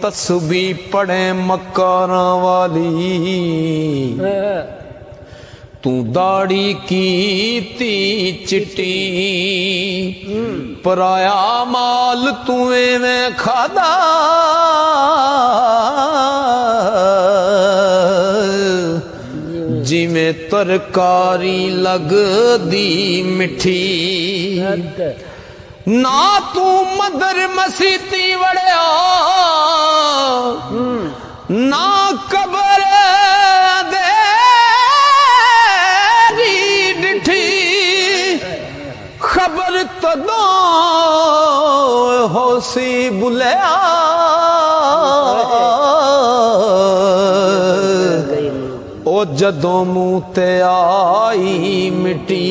तस्बी पढ़े मकारा वाली तू दाढ़ी की ती चिट्टी पराया माल तू एवें खादा जिमें तरकारी लगदी मिठी ना तू मदर मसीती वड़िया ना कबर देरी डिठी खबर तदों होसी बुलिया ओ जदों मुंह ते आई मिट्टी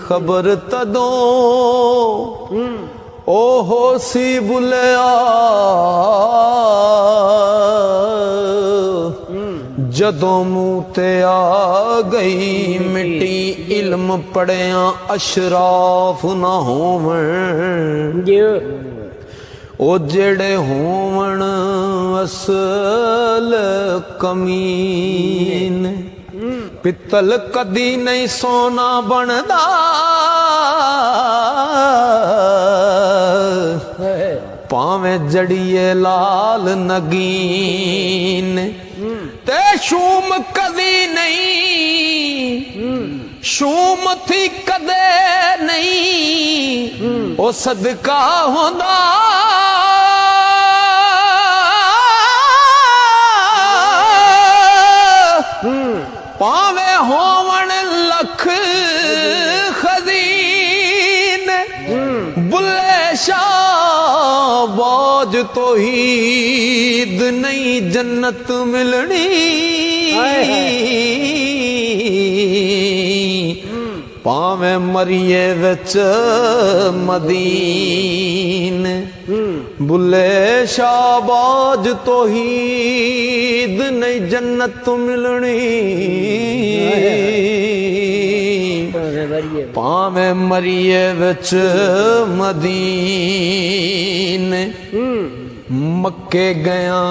खबर तदों ओ होसी बुलिया जदों मुंह ते आ गई मिट्टी इल्म पढ़िया अशराफ ना होवण ओ जेड़े होवण असल कमीन पित्तल कदी नहीं सोना बनदा पावे जड़िए लाल नगीन ते शूम कदी नहीं शूम थी कदे नहीं ओ सदका होंदा पावे होवण लख खजीन बुल्ले शाह बाज तो हीद नहीं जन्नत मिलनी पावे मरिए विच मदीन बुल्ले शाहबाज तो हीद नहीं जन्नत मिलनी पावे मरिए विच मदीन मक्के गया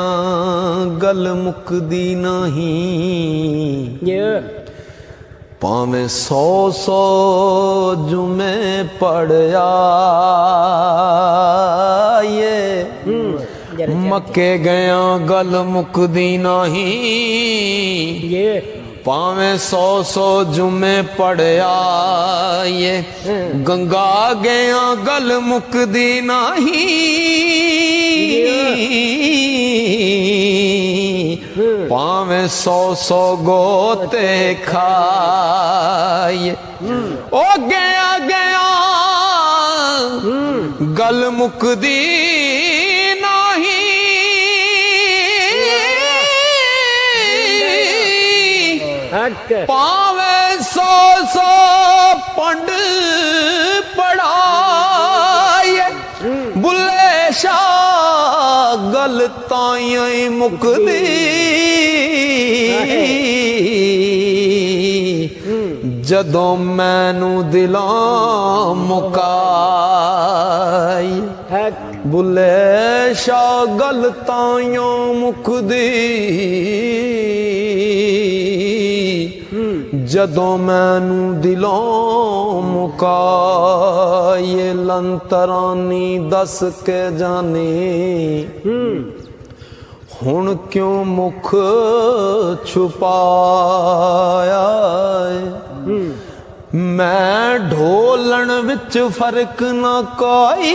गल मुकदी नहीं पावे 100 जुमे पढ़या ये मक्के गया गल मुकदी नहीं पावे 100 जुमे पढ़या ये गंगा गया गल मुकदी नहीं पावे 100 गोते खाए ओ गया गया गल मुकदी पावे 100 पंड पढ़ाए बुल्ले शाह गल ताई मुकदी जदों मैनू दिलां मुकाई बुल्ले शाह गल ताइयों मुकदी जदों मैनू दिलों मुकाए लंतरानी दस के जाने हुण क्यों मुख छुपाया मैं ढोलन विच फर्क ना कोई